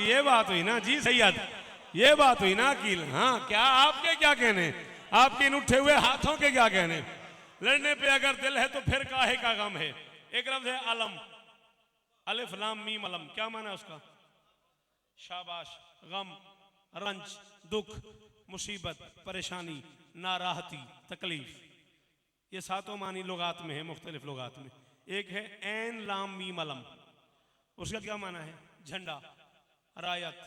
ये बात हुई ना जी सैयद, ये बात हुई ना अकील। हाँ क्या आपके क्या कहने, आपके इन उठे हुए हाथों के क्या कहने। लड़ने पे अगर दिल है तो फिर काहे का गम है। एक लफ्ज है अलम, अलिफ लाम मीम अलम, क्या माना उसका? शाबाश, गम, रंज, दुख, मुसीबत, परेशानी, नाराहती, तकलीफ। ये सातों मानी लुगात में है, मुख्तलिफ लुगात में। एक है ऐन लाम मीम अलम, उसका क्या माना है? झंडा, रायत,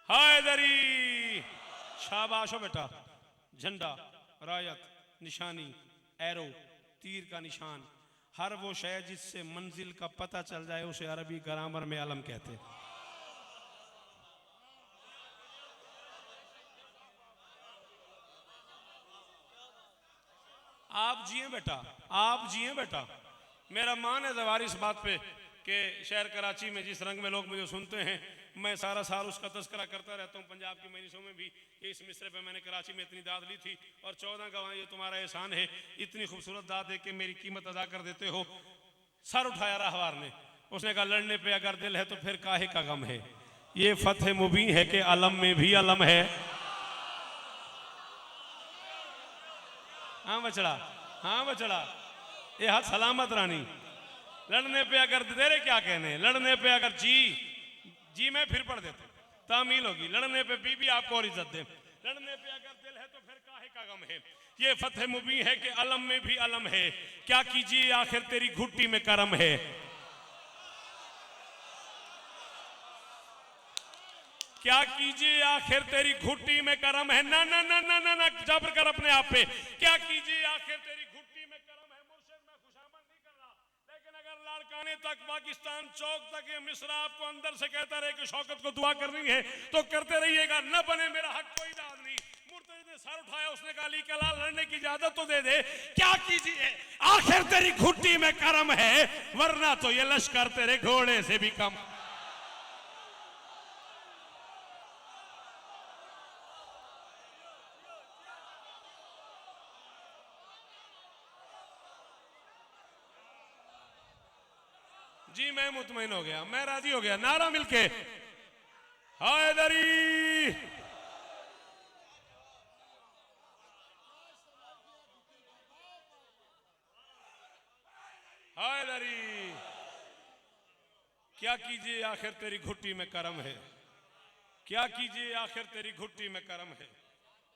हैदरी। शाबाश हो बेटा। झंडा, रायत, निशानी, एरो, तीर का निशान, हर वो शय जिससे मंजिल का पता चल जाए उसे अरबी ग्रामर में अलम कहते हैं। आप जिए बेटा, आप जिए बेटा। मेरा मान है जवारी इस बात पे कि शहर कराची में जिस रंग में लोग मुझे सुनते हैं, मैं सारा साल उसका तस्करा करता रहता हूँ। पंजाब की मजलिसों में भी कि इस मिसरे पे मैंने कराची में इतनी दाद ली थी और 14 गवाह ये तुम्हारा एहसान है, इतनी खूबसूरत दाद दे के मेरी कीमत अदा कर देते हो। सर उठाया राहवार ने, उसने कहा लड़ने पे अगर दिल है तो फिर काहे का गम है। ये फतेह मुबीन है कि अलम में भी अलम है। हाँ बचड़ा, हाँ बचड़ा, ये हाथ सलामत रानी। लड़ने पे अगर तेरे क्या कहने, लड़ने पे अगर जी मैं फिर पढ़ देता तामील होगी। लड़ने पे बीबी आपको और इज्जत दे। लड़ने पे अगर दिल है तो फिर काहे का गम है। ये फतेह मुबीन है कि अलम में भी अलम है। क्या कीजिए आखिर तेरी घुट्टी में करम है। क्या कीजिए आखिर तेरी घुट्टी में करम है। ना ना ना ना ना ना जबर कर अपने आप पे। क्या कीजिए आखिर तेरी घुट्टी में करम है। मुर्शिद मैं खुशामद नहीं कर रहा, लेकिन अगर लाड़काने तक, पाकिस्तान चौक तक ये मिसरा आपको अंदर से कहता रहे कि शौकत को दुआ करनी है तो करते रहिएगा। न बने मेरा हक कोई दाद नहीं। मुर्तज़ा ने सर उठाया, उसने कहा अली कला लड़ने की इजाजत तो दे दे। क्या कीजिए आखिर तेरी घुट्टी में करम है, वरना तो ये लश्कर तेरे घोड़े से भी कम। जी मैं मुतमईन हो गया, मैं राजी हो गया। नारा मिलके हैदरी। हैदरी। क्या कीजिए आखिर तेरी घुट्टी में करम है। क्या कीजिए आखिर तेरी घुट्टी में करम है,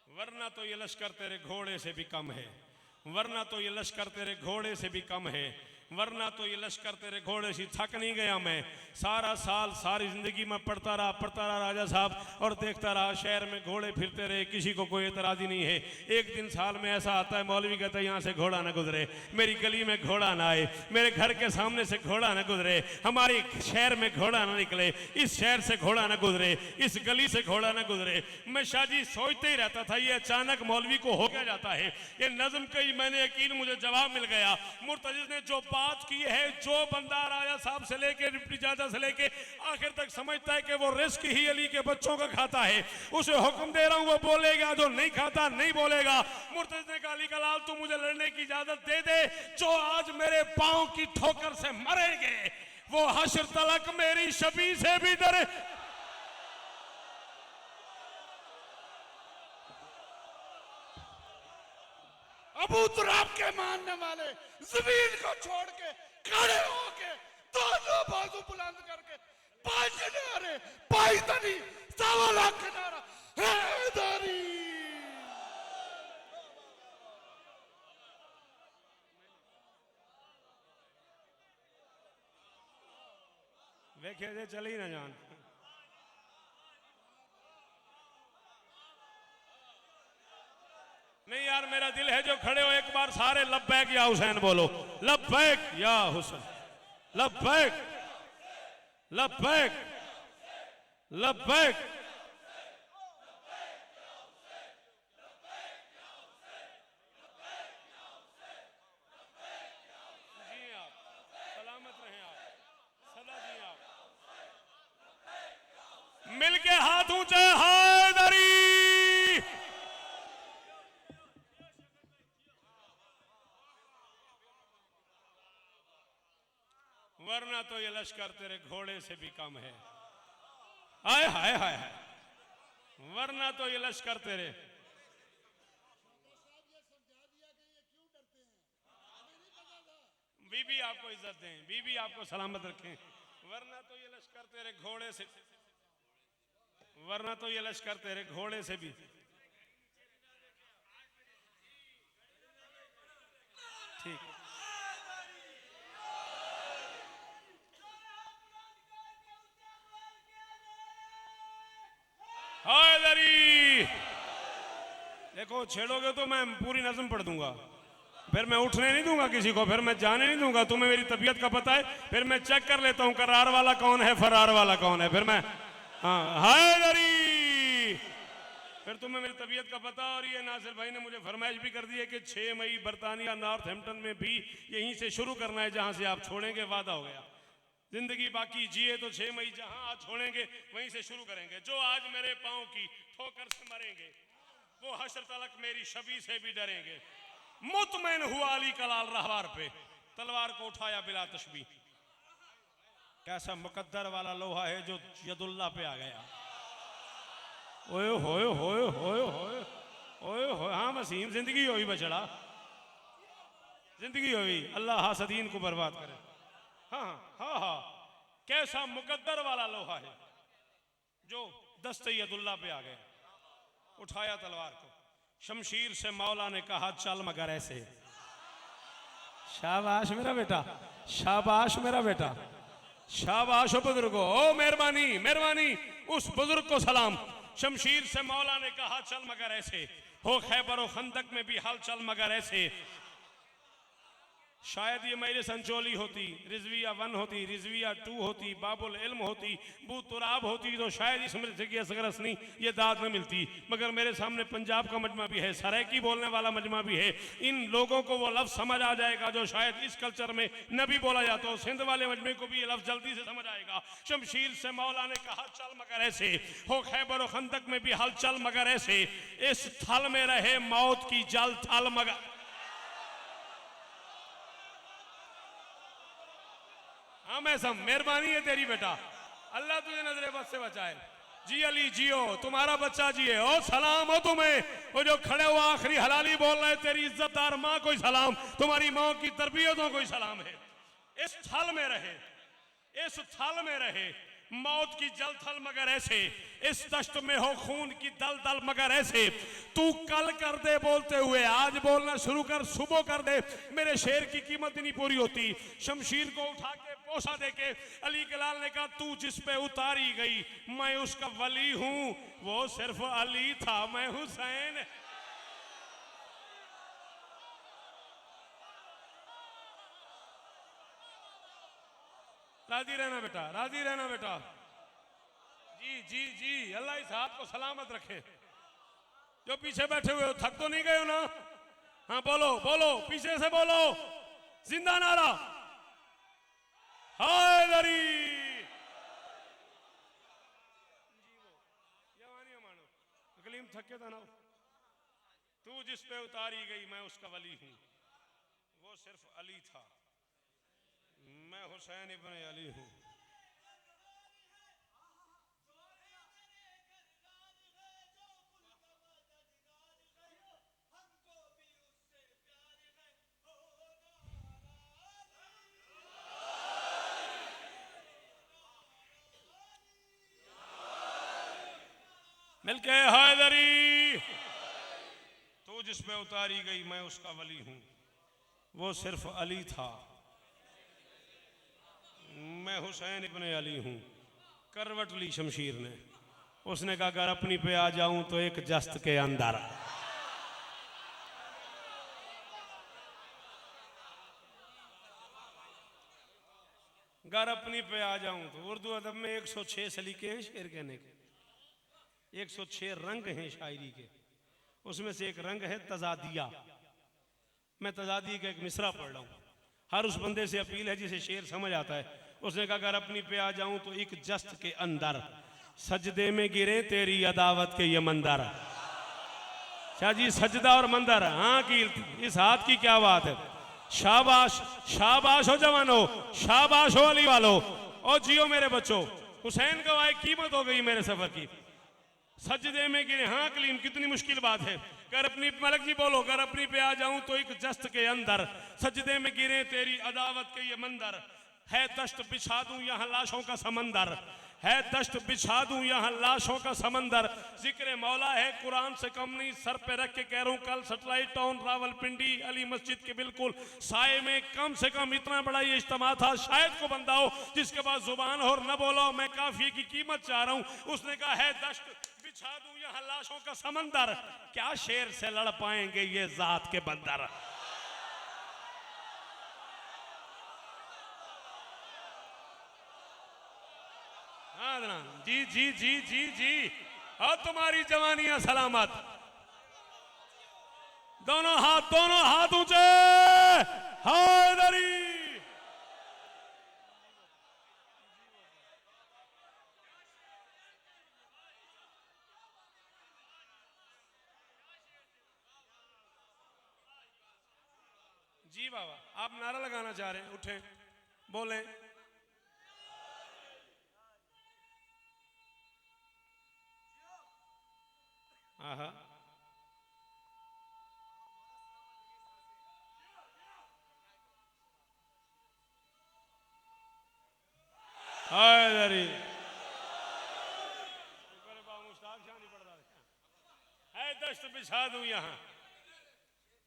वरना तो ये लश्कर तेरे घोड़े से भी कम है। वरना तो ये लश्कर तेरे घोड़े से भी कम है। वरना तो ये लश्कर तेरे घोड़े से थक नहीं गया मैं। सारा साल सारी जिंदगी में पढ़ता रहा राजा साहब, और देखता रहा शहर में घोड़े फिरते रहे, किसी को कोई एतराज़ी नहीं है। एक दिन साल में ऐसा आता है, मौलवी कहता है यहाँ से घोड़ा ना गुजरे, मेरी गली में घोड़ा ना आए, मेरे घर के सामने से घोड़ा ना गुजरे, हमारे शहर में घोड़ा ना निकले, इस शहर से घोड़ा ना गुजरे, इस गली से घोड़ा ना गुजरे। मैं शाहजी सोचते ही रहता था ये अचानक मौलवी को हो क्या जाता है। ये नज़म कही मैंने, यकीन मुझे जवाब मिल गया। मुर्तज़िज़ ने जो बात की है, जो बंदा राजा साहब से लेके डिप्टी चाचा से लेके आखिर तक समझता है कि वो रिस्क ही अली के बच्चों का खाता है, उसे हुक्म दे रहा हूं वो बोलेगा, जो नहीं खाता नहीं बोलेगा। मुर्तज़िज़ ने कहा अली का लाल तू मुझे लड़ने की इजाजत दे दे। जो आज मेरे पांव की ठोकर से मरेंगे वो हश्र तलक मेरी शबी से भी डरे। अबू तुराब के मानने वाले जमीन को छोड़ के खड़े होके दोनों बाजू बुलंद करके बाजने आ रहे पाइतनी 1.25 लाख का नारा हैदरी। देखे जे चली ना जान। नहीं यार मेरा दिल है जो खड़े हो एक बार सारे लब्बैक या हुसैन बोलो। लब्बैक या हुसैन, लब्बैक लब्बैक लब्बैक। जी आप सलामत रहें, आप सदा जी आप। मिलके हाथ ऊंचे, हैदरी। वरना तो ये लश्कर तेरे घोड़े से भी कम है। आए हाय हाय हाय, वरना तो ये लश्कर तेरे। बीबी आपको इज्जत दें, बीबी आपको सलामत रखें, वरना तो ये लश्कर तेरे घोड़े से, वरना तो ये लश्कर तेरे घोड़े से भी। ठीक है। हैदरी, देखो छेड़ोगे तो मैं पूरी नज़म पढ़ दूंगा, फिर मैं उठने नहीं दूंगा किसी को, फिर मैं जाने नहीं दूंगा। तुम्हें मेरी तबीयत का पता है, फिर मैं चेक कर लेता हूं करार वाला कौन है, फरार वाला कौन है, फिर मैं हाँ हैदरी, फिर तुम्हें मेरी तबीयत का पता। और ये नासिर भाई ने मुझे फरमाइश भी कर दी है कि 6 मई बरतानिया नॉर्थहैम्पटन में भी यहीं से शुरू करना है जहां से आप छोड़ेंगे, वादा हो गया। जिंदगी बाकी जिए तो 6 मई जहां आज छोड़ेंगे वहीं से शुरू करेंगे। जो आज मेरे पांव की ठोकर से मरेंगे वो हश्र तलक मेरी शबी से भी डरेंगे। मुतमैन हुआ अली कलाल रहवार पे, तलवार को उठाया बिला तशबी। कैसा मुकद्दर वाला लोहा है जो यदुल्ला पे आ गया। ओए होए होए होए होए ओए होए। हाँ वसीम, जिंदगी हुई बछड़ा, जिंदगी हुई, अल्लाह हासदीन को बर्बाद करे। हाँ हाँ हाँ, कैसा मुकद्दर वाला लोहा है जो दस्ते यदुल्ला पे आ गया। उठाया तलवार को, शमशीर से मौला ने कहा चल मगर ऐसे। शाबाश मेरा बेटा, शाबाश मेरा बेटा, शाबाश ओ बुजुर्गो, ओ मेहरबानी मेहरबानी, उस बुजुर्ग को सलाम। शमशीर से मौला ने कहा चल मगर ऐसे, हो खैबर और खंदक में भी हल चल मगर ऐसे। शायद ये मेरे संचोली होती, रिजविया 1 होती, रिजविया 2 होती, बाबुल इल्म होती, बू तुराब होती, तो शायद इस मिर्च की असगरस नहीं ये दाद न मिलती। मगर मेरे सामने पंजाब का मजमा भी है, सरायकी बोलने वाला मजमा भी है। इन लोगों को वो लफ्ज़ समझ आ जाएगा जो शायद इस कल्चर में न भी बोला जाता हो। सिंध वाले मजमे को भी ये लफ्ज़ जल्दी से समझ आएगा। शमशीर से मौला ने कहा चल मगर ऐसे, हो खैबर और खंदक में भी हल चल मगर ऐसे। इस थल में रहे मौत की जल थल मगर। हाँ मैं सब, मेहरबानी है तेरी बेटा, अल्लाह तुझे नजरे बद से बचाए। जी अली जियो, तुम्हारा बच्चा जिए। ओ सलाम हो तुम्हें, वो जो खड़े हुआ आखिरी हलाली बोल रहे, तेरी इज्जतदार माँ को सलाम, तुम्हारी माँ की तरबियतों को सलाम है। इस थल में रहे, इस थल में रहे मौत की जल थल मगर ऐसे, इस दश्त में हो खून की दल दल मगर ऐसे। तू कल कर दे बोलते हुए आज बोलना शुरू कर, सुबह कर दे, मेरे शेर की कीमत नहीं पूरी होती। शमशीर को उठा के पोसा दे के अली कलाल ने कहा तू जिस पे उतारी गई मैं उसका वली हूं, वो सिर्फ अली था, मैं हुसैन। राजी रहना बेटा, राजी रहना बेटा। जी जी जी, अल्लाह इस हाथ को सलामत रखे। जो पीछे बैठे हुए हो थक तो नहीं गए हो ना? हाँ बोलो बोलो, पीछे से बोलो, जिंदा नारा हैदरी। तकलीम थके था ना। तू जिस पे उतारी गई मैं उसका वली हूं, वो सिर्फ अली था, मैं हुसैन इब्न अली हूं। मिलके हैदरी। तू जिस पे उतारी गई मैं उसका वली हूं, वो सिर्फ अली था, मैं हुसैन इब्न अली हूं। करवट ली शमशीर ने, उसने कहा अगर अपनी पे आ जाऊं तो एक जस्त के अंदर। अगर अपनी पे आ जाऊं तो, उर्दू अदब में 106 सलीके हैं शेर कहने के, 106 रंग हैं शायरी के, उसमें से एक रंग है तजादिया। मैं तजादी का एक मिसरा पढ़ रहा हूं, हर उस बंदे से अपील है जिसे शेर समझ आता है। उसने कहा अगर अपनी पे आ जाऊं तो एक जस्त के अंदर सजदे में गिरे तेरी अदावत के ये मंदर। शाह जी सजदा और मंदर, हाँ की इस हाथ की क्या बात है। शाबाश शाबाश हो जवानो, शाबाश हो अली वालो, और जियो मेरे बच्चों। हुसैन गवाए कीमत हो गई मेरे सफर की। सजदे में गिरे, हाँ कलीम कितनी मुश्किल बात है। कर अपनी मलक जी बोलो, कर अपनी पे आ जाऊं तो एक जस्त के अंदर, सजदे में गिरे तेरी अदावत के ये मंदर, है दश्त बिछा दूं यहाँ लाशों का समंदर, है दश्त बिछा दूं यहाँ लाशों का समंदर। जिक्र मौला है कुरान से कम नहीं, सर पे रख के कह रहा हूं कल सैटेलाइट टाउन रावलपिंडी अली मस्जिद के बिल्कुल साए में कम से कम इतना बड़ा ये इज्तिमा था, शायद को बंदा हो जिसके पास जुबान हो और न बोलो मैं काफिए की कीमत चाह रहा हूं। उसने कहा है दश्त बिछा दूं यहाँ लाशों का समंदर, क्या शेर से लड़ पाएंगे ये जात के बंदर। जी जी जी जी जी, और तुम्हारी जवानियां सलामत। दोनों हाथ ऊंचे, हैदरी। जी बाबा, आप नारा लगाना चाह रहे हैं, उठे बोले। आहा, हैदरी है दश्त बिछा दूं यहां,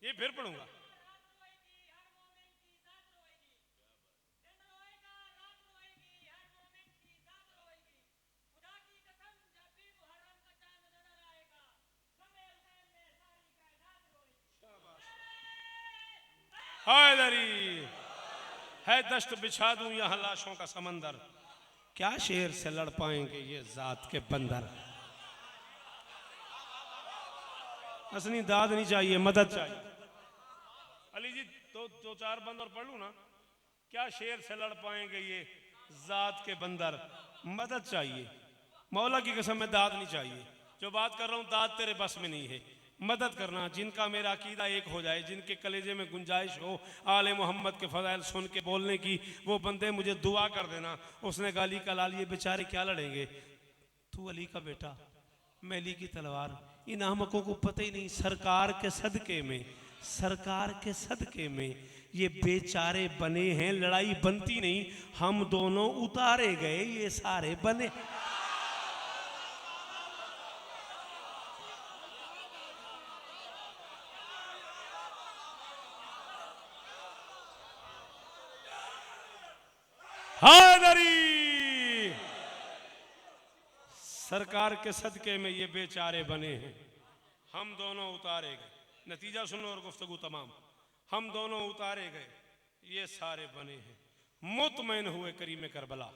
ये फिर पढ़ूंगा। हैदरी है दश्त बिछा दूं यहाँ लाशों का समंदर, क्या शेर से लड़ पाएंगे ये जात के बंदर। असली दाद नहीं चाहिए, मदद चाहिए। अली जी दो चार बंद और पढ़ लूं ना, क्या शेर से लड़ पाएंगे ये जात के बंदर, मदद चाहिए। मौला की कसम में दाद नहीं चाहिए, जो बात कर रहा हूं दाद तेरे बस में नहीं है। मदद करना, जिनका मेरा अकीदा एक हो जाए, जिनके कलेजे में गुंजाइश हो आले मोहम्मद के फजाइल सुन के बोलने की, वो बंदे मुझे दुआ कर देना। उसने कहा अली का लाल, ये बेचारे क्या लड़ेंगे, तू अली का बेटा मैं अली की तलवार। इन अहमकों को पता ही नहीं, सरकार के सदके में, सरकार के सदके में ये बेचारे बने हैं, लड़ाई बनती नहीं, हम दोनों उतारे गए ये सारे बने। हैदरी सरकार के सदके में ये बेचारे बने हैं, हम दोनों उतारे गए। नतीजा सुनो और गुफ्तगू तमाम। हम दोनों उतारे गए ये सारे बने हैं, मुतमैन हुए करीम करबला।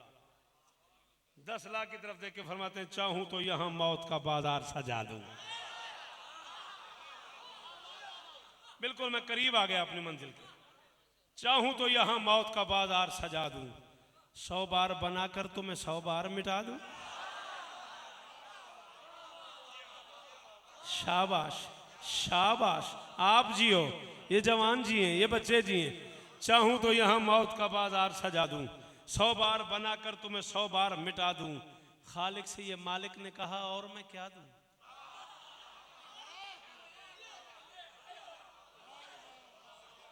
10 लाख की तरफ देख के फरमाते हैं चाहूं तो यहां मौत का बाजार सजा दूं। बिल्कुल मैं करीब आ गया अपनी मंजिल के। चाहूं तो यहां मौत का बाजार सजा दूं, 100 बार बनाकर तुम्हें 100 बार मिटा दूं। शाबाश शाबाश, आप जियो, ये जवान जिए, ये बच्चे जिए। चाहूं तो यहां मौत का बाजार सजा दूं, 100 बार बनाकर तुम्हें 100 बार मिटा दूं। खालिक से ये मालिक ने कहा और मैं क्या दूं।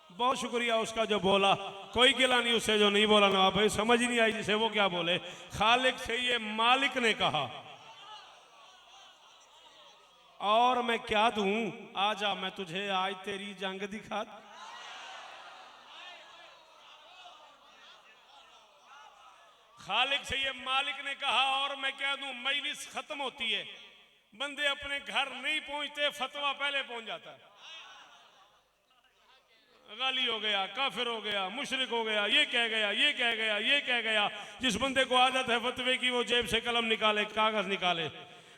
बहुत शुक्रिया उसका जो बोला, कोई गिला नहीं उससे जो नहीं बोला ना भाई, समझ ही नहीं आई जिसे वो क्या बोले। खालिक से ये मालिक ने कहा और मैं क्या दूं, आजा मैं तुझे आज तेरी जंग दिखा। खालिक से ये मालिक ने कहा और मैं क्या दूं। मजलिस खत्म होती है, बंदे अपने घर नहीं पहुंचते, फतवा पहले पहुंच जाता है। गाली हो गया, काफिर हो गया, मुशरिक हो गया, ये कह गया, ये कह गया, ये कह गया। जिस बंदे को आदत है फतवे की, वो जेब से कलम निकाले, कागज निकाले,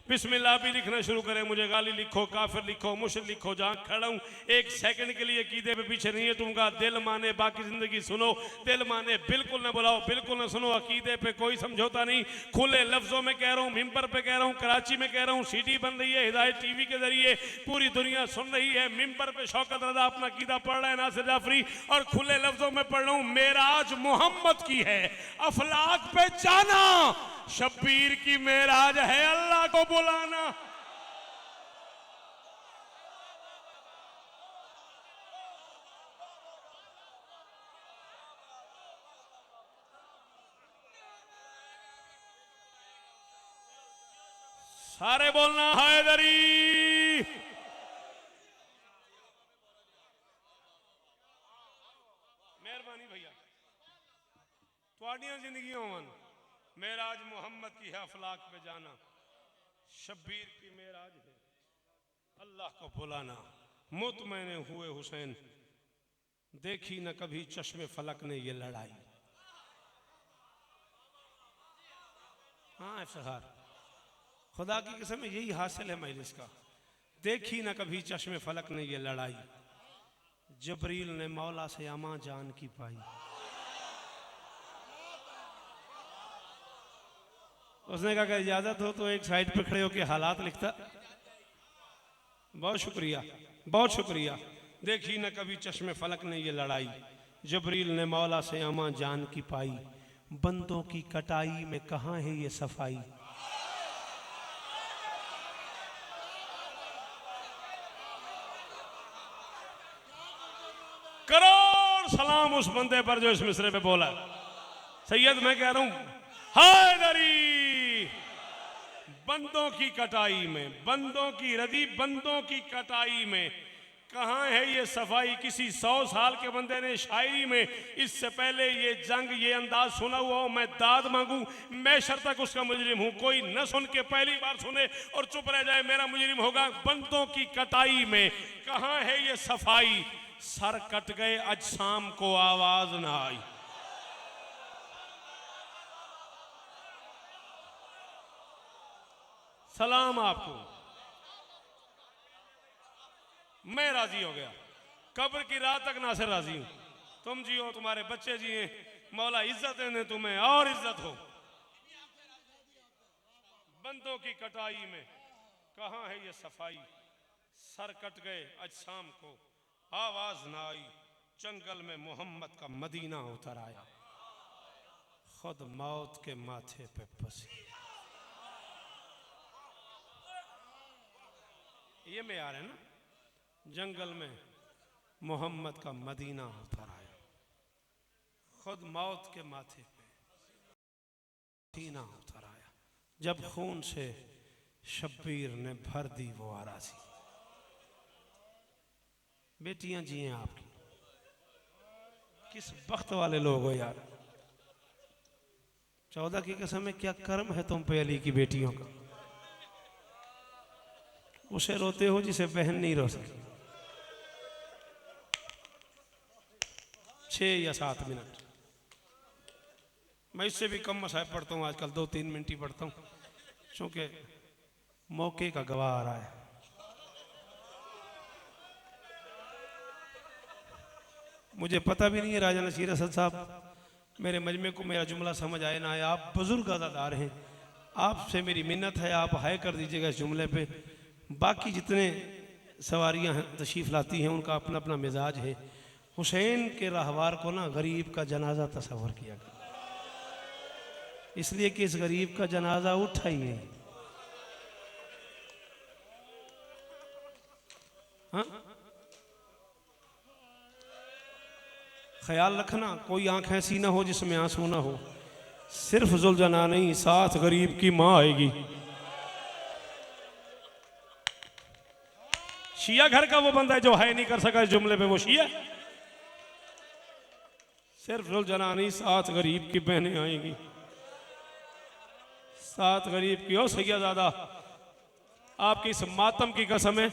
बिस्मिल्लाह भी लिखना शुरू करे, मुझे गाली लिखो, काफिर लिखो, मुशरिक लिखो। जहां खड़ा हूं एक सेकंड के लिए कीदे पे पीछे नहीं हटूंगा। दिल माने बाकी जिंदगी सुनो, दिल माने बिल्कुल ना बुलाओ, बिल्कुल ना सुनो। अकीदे पे कोई समझौता नहीं, खुले लफ्जों में कह रहा हूं, मिंबर पे कह रहा हूं, कराची में कह रहा हूं, सीडी बन रही है, हिदायत टीवी के जरिए पूरी दुनिया सुन रही है। मिंबर पे शौकत रजा अपना कीदा पढ़ रहा है, नासिर जाफरी, और खुले लफ्जों में पढ़ रहा हूं मेराज मोहम्मद की है। अफलाक पे जाना शब्बीर की मेराज है अल्लाह को बुलाना। सारे बोलना हैदरी। मेहरबानी भैया तुहाडियां जिंदगियां होवन मेराज मोहम्मद की है अफलाक पे जाना। शब्बीर की मेराज है अल्लाह को बुलाना। मुतमैने हुए हुसैन देखी न कभी चश्मे फलक ने ये लड़ाई। हाँ इफ्तिखार खुदा की कसम यही हासिल है मजलिस का। देखी न कभी चश्मे फलक ने ये लड़ाई। जबरील ने मौला से अमा जान की पाई। उसने कहा कि इजाजत हो तो एक साइड पे खड़े होकर हालात लिखता। बहुत शुक्रिया बहुत शुक्रिया। देखी न कभी चश्मे फलक ने ये लड़ाई। जबरील ने मौला से अमा जान की पाई। बंदों की कटाई में कहाँ है ये सफाई। करोड़ सलाम उस बंदे पर जो इस मिसरे पे बोला। सैयद मैं कह रहा हूं हैदरी। बंदों की कटाई में बंदों की रदी बंदों की कटाई में कहां है ये सफाई। किसी 100 साल के बंदे ने शायरी में इससे पहले ये जंग ये अंदाज सुना हुआ हो मैं दाद मांगू मैं शर तक उसका मुजरिम हूं। कोई न सुन के पहली बार सुने और चुप रह जाए मेरा मुजरिम होगा। बंदों की कटाई में कहां है ये सफाई। सर कट गए आज शाम को आवाज ना आई। सलाम आपको। मैं राजी हो गया। कब्र की रात तक नासिर राजी हूं। तुम जियो तुम्हारे बच्चे जिए मौला इज्जत देने तुम्हें और इज्जत हो। बंदों की कटाई में कहां है ये सफाई। सर कट गए आज शाम को आवाज ना आई। जंगल में मोहम्मद का मदीना उतर आया। खुद मौत के माथे पे पसी। ये में आ रहे हैं ना। जंगल में मोहम्मद का मदीना उतर आया। खुद मौत के माथे पे मदीना उतर आया। जब खून से शब्बीर ने भर दी वो आराज़ी। बेटियां जी हैं आपकी। किस वक्त वाले लोग हो यार। 14 की कसम में क्या कर्म है तुम पे अली की बेटियों का। उसे रोते हो जिसे बहन नहीं रो सकी। 6 या 7 मिनट। मैं इससे भी कम मसाइब पढ़ता हूँ आजकल 2-3 मिनट ही पढ़ता हूँ क्योंकि मौके का गवाह आ रहा है। मुझे पता भी नहीं है राजा नसीर असद साहब मेरे मजमे को मेरा जुमला समझ आए ना आए। आप बुजुर्ग अदादार हैं। आपसे मेरी मिन्नत है आप हाय कर दीजिएगा इस जुमले पे। बाकी जितने सवारियां तशरीफ़ लाती हैं उनका अपना अपना मिजाज है। हुसैन के रहवार को ना गरीब का जनाजा तस्वर किया गया इसलिए कि इस गरीब का जनाजा उठा ही है। हाँ? ख्याल रखना कोई आंख ऐसी ना हो जिसमें आंसू ना हो। सिर्फ जुलजना नहीं साथ गरीब की मां आएगी। शिया घर का वो बंदा है जो हाय नहीं कर सका इस जुमले पे वो शिया। सिर्फ जुलजना नहीं साथ गरीब की बहनें आएंगी। साथ गरीब की। ओ सैयदादा आपकी इस मातम की कसम है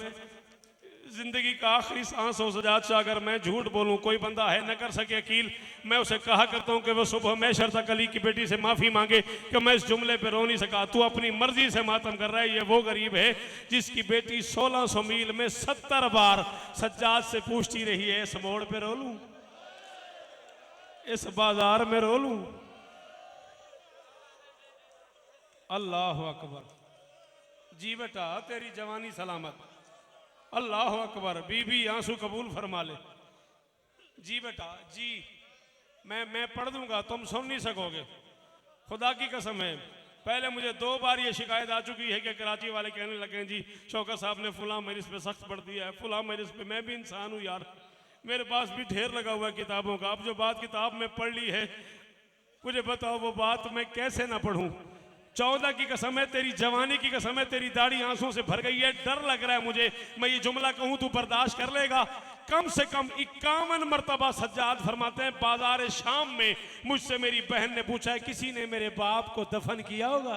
जिंदगी का आखिरी सांस हो सजाद शाह। अगर मैं झूठ बोलूं कोई बंदा है न कर सके अकील मैं उसे कहा करता हूं कि वो सुबह मैशर तक अली की बेटी से माफी मांगे कि मैं इस जुमले पे रो नहीं सका। तू अपनी मर्जी से मातम कर रहा है। ये वो गरीब है जिसकी बेटी 1600 मील में 70 बार सज्जाद से पूछती रही है इस मोड़ पे रो लूं इस बाजार में रो लूं। अल्लाह अकबर। जी बेटा तेरी जवानी सलामत। अल्लाह अकबर। बीबी आंसू कबूल फरमा ले। जी बेटा जी मैं पढ़ दूंगा तुम सुन नहीं सकोगे। खुदा की कसम है पहले मुझे 2 बार ये शिकायत आ चुकी है कि कराची वाले कहने लगे हैं जी शौकत साहब ने फुला मजलिस पे सख्त पढ़ दिया है, फुला मजलिस पे। मैं भी इंसान हूँ यार, मेरे पास भी ढेर लगा हुआ है किताबों का। अब जो बात किताब में पढ़ ली है, मुझे बताओ वो बात मैं कैसे ना पढ़ूं। 14 की कसम है, तेरी जवानी की कसम है, तेरी दाढ़ी आंसुओं से भर गई है। डर लग रहा है मुझे, मैं ये जुमला कहूं तू बर्दाश्त कर लेगा? कम से कम 51 मरतबा सज्जाद फरमाते हैं बाजार शाम में मुझसे मेरी बहन ने पूछा है किसी ने मेरे बाप को दफन किया होगा?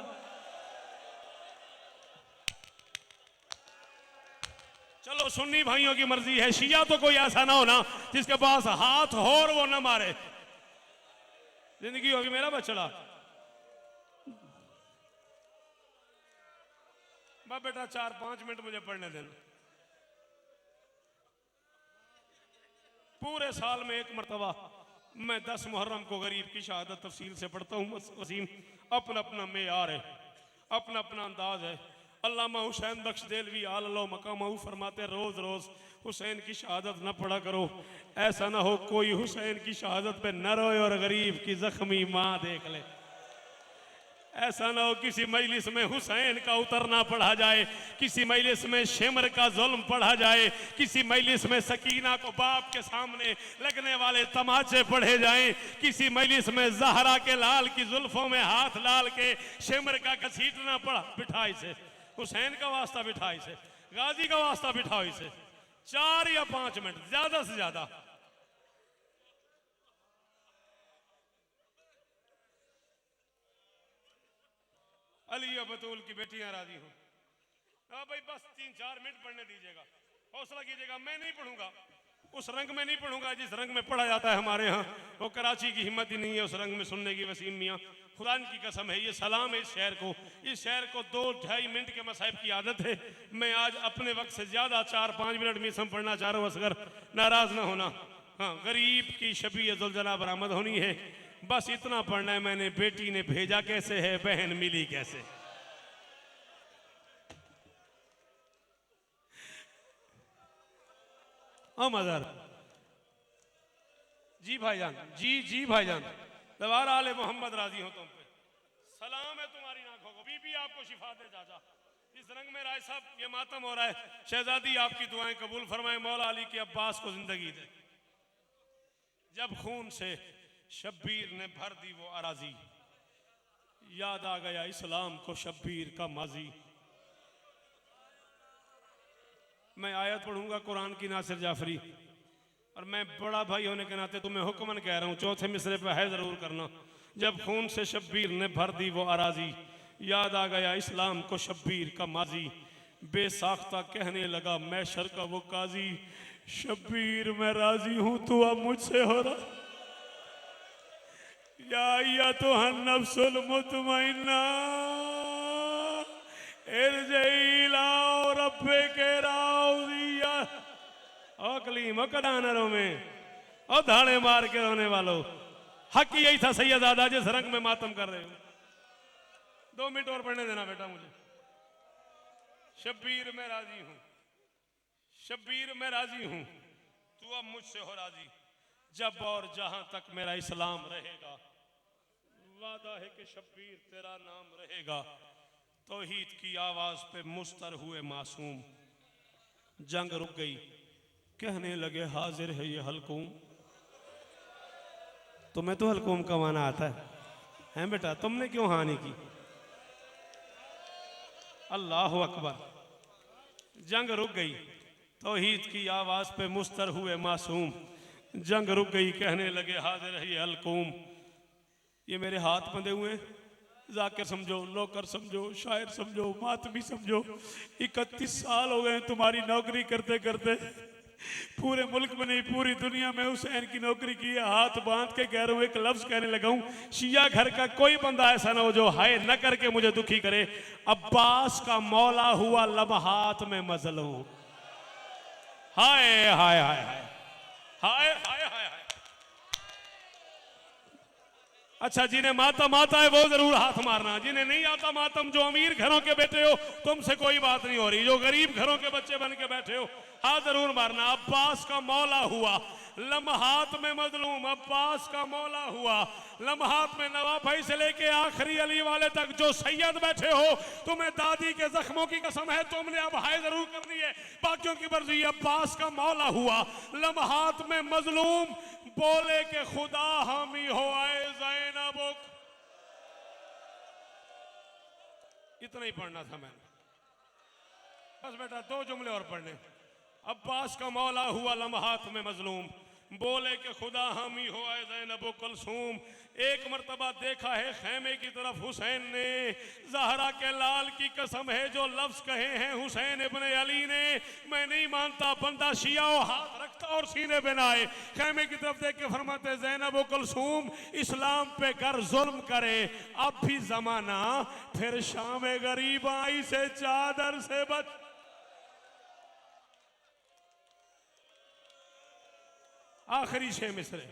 चलो सुन्नी भाइयों की मर्जी है, शिया तो कोई ऐसा ना हो ना जिसके पास हाथ हो और वो ना मारे। जिंदगी होगी मेरा बचड़ा। बा बेटा 4-5 मिनट मुझे पढ़ने देना। पूरे साल में एक मरतबा मैं 10 मुहर्रम को गरीब की शहादत तफसील से पढ़ता हूँ। वसीम अपना अपना मेयार है, अपना अपना अंदाज है। अल्लामा हुसैन बख्श देलवी आलल्लाह मकामहू फरमाते रोज रोज हुसैन की शहादत न पढ़ा करो, ऐसा ना हो कोई हुसैन की शहादत पे न रोए और गरीब की जख्मी माँ देख ले। ऐसा ना हो किसी मजलिस में हुसैन का उतरना पढ़ा जाए, किसी मजलिस में शिमर का जुल्म पढ़ा जाए, किसी मजलिस में सकीना को बाप के सामने लगने वाले तमाचे पढ़े जाएं, किसी मजलिस में जहरा के लाल की जुल्फों में हाथ डाल के शिमर का घसीटना पड़ा। बिठाई से हुसैन का वास्ता, बिठाई से गाजी का वास्ता, बिठाई से 4 या 5 मिनट ज्यादा से ज्यादा। अली और बतूल की बेटियां राजी हो? हाँ भाई बस 3-4 मिनट पढ़ने दीजिएगा, हौसला कीजिएगा। मैं नहीं पढ़ूंगा, उस रंग में नहीं पढ़ूंगा जिस रंग में पढ़ा जाता है हमारे यहाँ। वो कराची की हिम्मत ही नहीं है उस रंग में सुनने की। वसीम मियाँ खुदा की कसम है, ये सलाम है इस शहर को। इस शहर को 2-2.5 मिनट के मसाइब की आदत है। मैं आज अपने वक्त से ज्यादा 4-5 मिनट मीसम पढ़ना चाह रहा हूँ, असगर नाराज ना होना। हाँ, गरीब की शबीह जुलझला बरामद होनी है, बस इतना पढ़ना है। मैंने बेटी ने भेजा कैसे है, बहन मिली कैसे। मजर जी भाईजान, जी भाईजान, दवार आले मोहम्मद राजी हो तुम पे। सलाम है तुम्हारी आंखों को, बीबी आपको शिफा दे चाचा। इस रंग में राय साहब ये मातम हो रहा है, शहजादी आपकी दुआएं कबूल फरमाए, मौला अली के अब्बास को जिंदगी दे। जब खून से शब्बीर ने भर दी वो अराजी, याद आ गया इस्लाम को शब्बीर का माजी। मैं आयत पढ़ूंगा कुरान की नासिर जाफरी, और मैं बड़ा भाई होने के नाते तुम्हें हुक्मन कह रहा हूं, चौथे मिसरे पे है जरूर करना। जब खून से शब्बीर ने भर दी वो अराजी, याद आ गया इस्लाम को शब्बीर का माजी। बेसाख्ता कहने लगा मैशर का वो काजी, शब्बीर मैं राजी हूं तू अब मुझसे हो रहा। या तो नफ्सुल मुतमइन्ना इरजई इला रब्बे के राज़िया। ओ कलीम कडानरों में और धाड़े मार के रोने वालों, हक यही था सैयदादा जिस रंग में मातम कर रहे हो। 2 मिनट और पढ़ने देना बेटा मुझे। शब्बीर मैं राजी हूं, शब्बीर मैं राजी हूं तू अब मुझसे हो राजी। जब और जहां तक मेरा इस्लाम रहेगा, वादा है कि शब्बीर तेरा नाम रहेगा। तौहीद की आवाज पे मुस्तर हुए मासूम, जंग रुक गई, कहने लगे हाजिर है ये हलकूम। तुम्हें तो हलकूम का माना आता है बेटा, तुमने क्यों हानि की? अल्लाह अकबर। जंग रुक गई, तौहीद की आवाज पे मुस्तर हुए मासूम, जंग रुक गई, कहने लगे हाजिर है ये हलकूम। ये मेरे हाथ बंधे हुए, जाकिर समझो, लोकर समझो, शायर समझो, मातमी समझो। 31 साल हो गए तुम्हारी नौकरी करते करते, पूरे मुल्क में नहीं पूरी दुनिया में हुसैन की नौकरी की है। हाथ बांध के कह रहा हूं, एक लफ्ज कहने लगा हूं, शिया घर का कोई बंदा ऐसा ना हो जो हाय न करके मुझे दुखी करे। अब्बास का मौला हुआ लम्हात में मजलूम। हाय हाय हाय हाय हाय हाय हाय। अच्छा, जिन्हें मातम आता है वो जरूर हाथ मारना, जिन्हें नहीं आता मातम, जो अमीर घरों के बेटे हो तुमसे कोई बात नहीं हो रही, जो गरीब घरों के बच्चे बन के बैठे हो हाथ जरूर मारना। अब्बास का मौला हुआ लम्हात में मजलूम अब्बास का मौला हुआ, लम्हात में नवाब भाई से लेके आखिरी अली वाले तक जो सैयद बैठे हो, तुम्हें दादी के जख्मों की कसम है, तुमने अब हाय जरूर करनी है, बाकियों की मर्जी। अब्बास का मौला हुआ, लम्हात में मजलूम, बोले के खुदा हामी हो आए ज़ैनब। इतना ही पढ़ना था मैंने, बस बेटा 2 जुमले और पढ़ने। अब्बास का मौला हुआ, लम्हात में मजलूम, बोले कि खुदा हामी हो आए ज़ैनब कुलसूम। एक मर्तबा देखा है खैमे की तरफ हुसैन ने, ज़हरा के लाल की कसम है जो लफ्ज़ कहे हैं हुसैन इब्ने अली ने, मैं नहीं मानता बंदा शिया हो हाथ रखता और सीने पे ना आए। खैमे की तरफ देख के फरमाते ज़ैनब कुलसूम, इस्लाम पे कर जुल्म करे अब भी ज़माना, फिर शाम गरीब आई से चादर से बच। आखिरी 6 मिसरे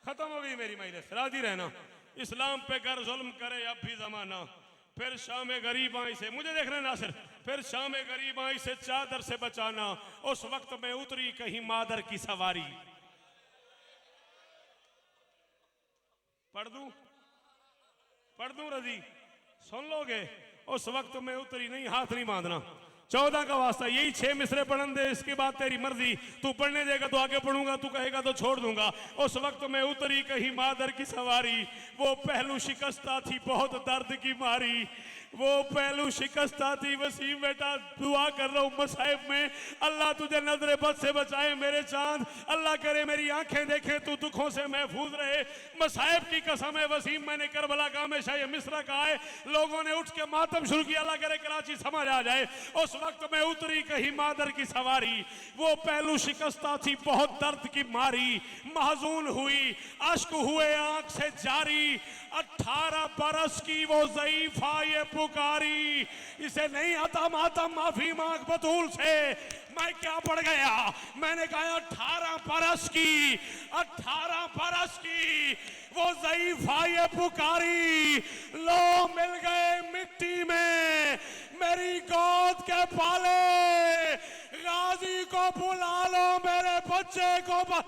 खत्म हो गई मेरी मजलिस, राजी रहना। इस्लाम पे कर जुल्म करे अब भी जमाना, फिर शाम गरीब आई से, मुझे देख रहे नासिर, फिर शाम गरीब आई से चादर से बचाना, उस वक्त में उतरी कहीं मादर की सवारी। पढ़ दूं रजी, सुन लोगे? उस वक्त में उतरी, नहीं हाथ नहीं बांधना, 14 का वास्ता, यही 6 मिसरे पढ़न दे, इसके बाद तेरी मर्जी, तू पढ़ने देगा तो आगे पढ़ूंगा, तू कहेगा तो छोड़ दूंगा। उस वक्त में उतरी कहीं मादर की सवारी, वो पहलू शिकस्ता थी बहुत दर्द की मारी, वो पहलू शिकस्ता थी। वसीम बेटा दुआ कर रहा हूँ मसाइब में, अल्लाह तुझे नजर बद से बचाए मेरे चांद, अल्लाह करे मेरी आंखें देखे तू दुखों से महफूज रहे। मसाइब की कसम है वसीम, मैंने करबला का हमेशा ये मिसरा कहा है, लोगों ने उठ के मातम शुरू किया, अल्लाह करे कराची समझ आ जाए। उस वक्त में उतरी कहीं मादर की सवारी, वो पहलू शिकस्ता थी बहुत दर्द की मारी, महजून हुई अश्क हुए आंख से जारी, 18 बरस की वो ज़ईफ़ा ये पुकारी, इसे नहीं आता मातम माफी मांग बतूल से। मैं क्या पड़ गया, मैंने कहा 18 बरस की, 18 बरस की वो ज़ईफ़ा ये पुकारी, लो मिल गए मिट्टी में मेरी गोद के पाले, गाजी को बुला लो मेरे बच्चे को,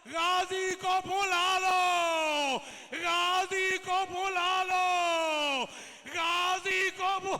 गाजी को बुला लो, गाजी को बुला लो, गाजी को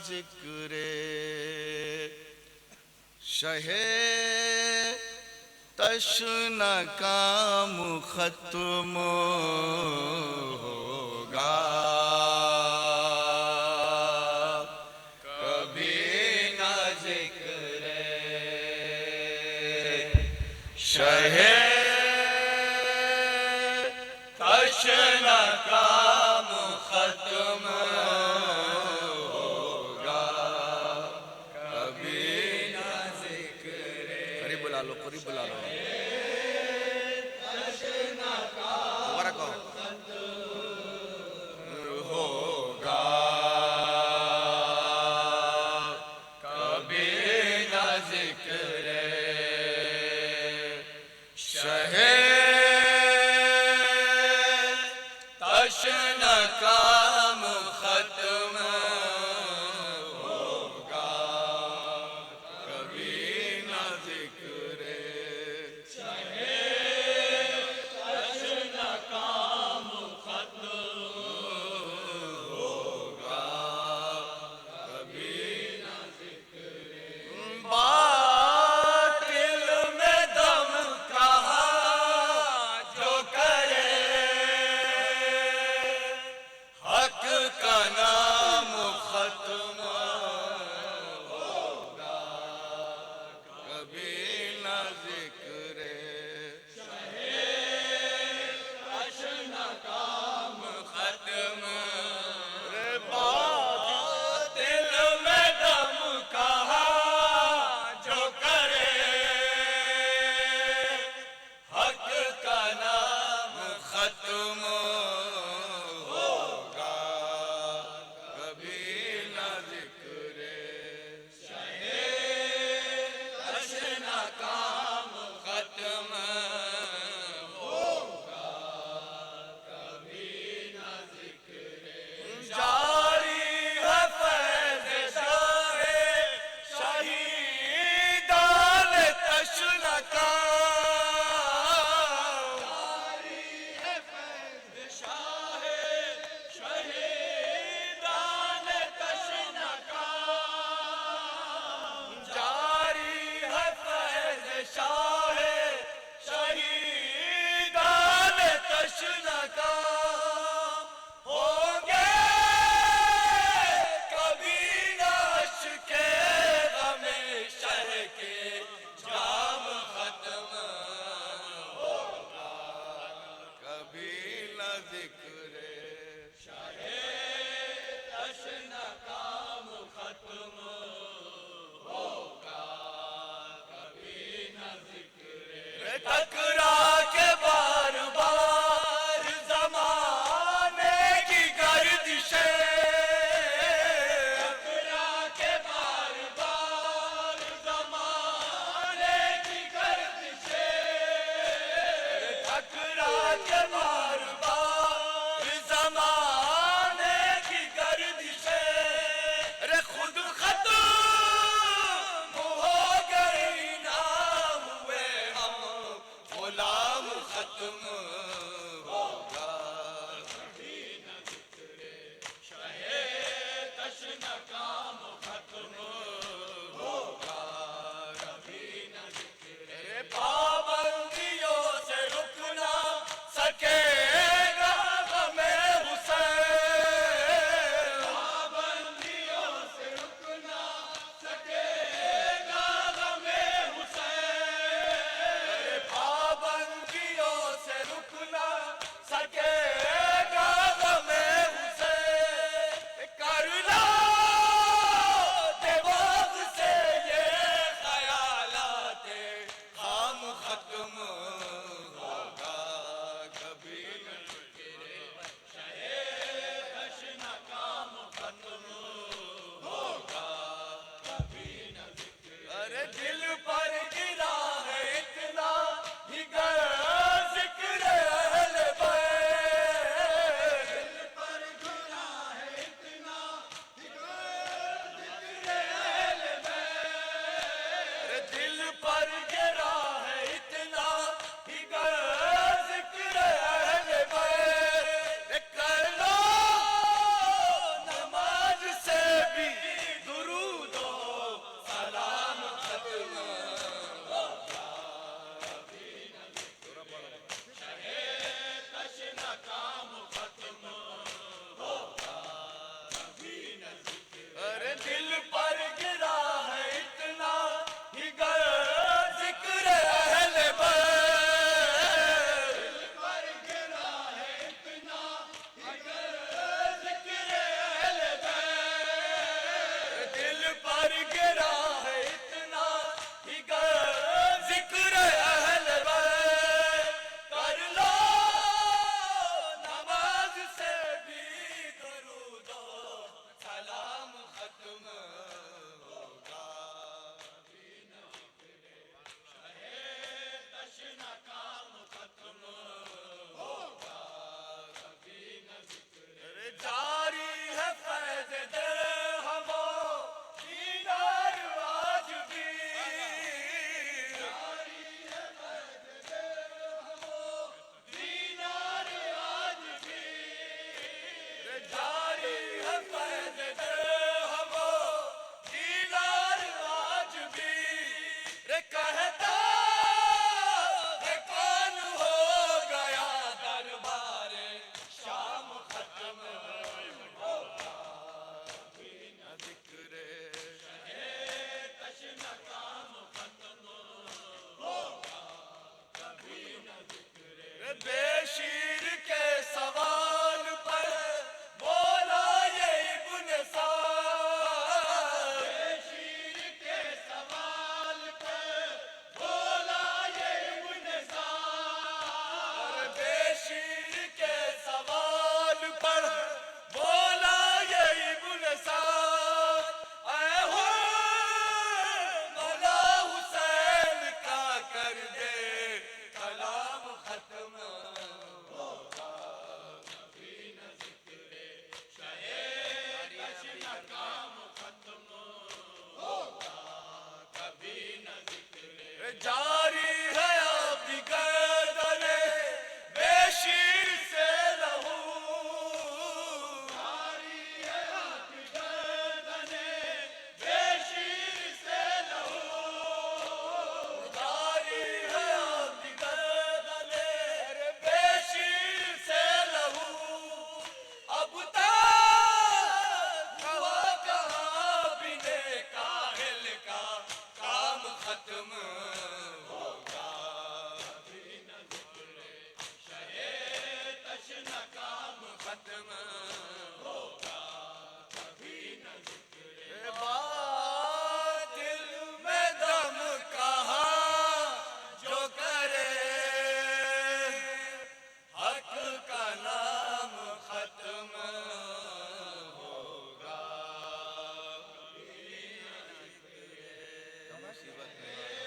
जिक्रे शहे तश्न काम खत्म होगा कभी न जिक्रे शहे तश्न काम खत्म होगा कभी न जिक्रे करीब बुला लो दोबारा कहो होगा कभी न जिक्रे शहे तश्न काम खत्म होगा कभी न जिक्रे जारी है आपकी गर्दने बेशीर से लहू जारी है आपकी गर्दने बेशीर से लहू जारी है आपकी गर्दने बेशीर से लहू अब तक हुआ कहाँ बिने काहिल का काम खत्म होगा भी न गुजरे शहे तशना काम खत्म होगा कभी न गुजरे बातिल में दम कहाँ जो करे हक का नाम खत्म होगा मुसीबत में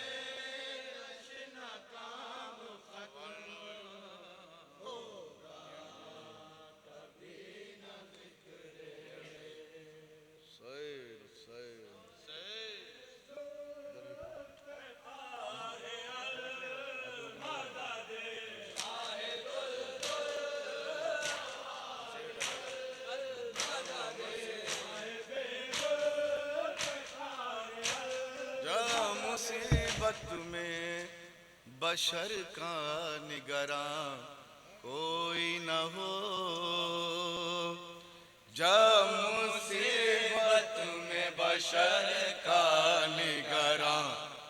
मुसीबत में बशर का निगरां कोई न हो जब मुसीबत में बशर का निगरां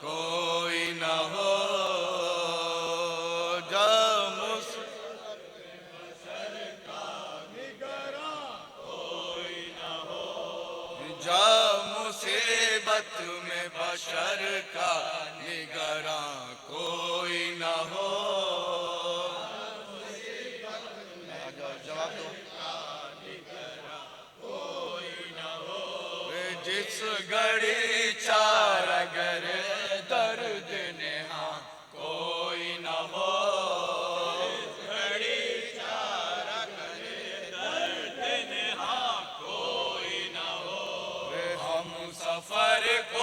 कोई न हो जब मुसीबत में बशर का निगरां कोई न हो जब मुसीबत में बशर का निगरां कोई न हो जवाब दो जिस घड़ी चार अगर दर्द नेहा कोई न हो घड़ी चार अगर दर्द नेहा कोई न हो हम सफर को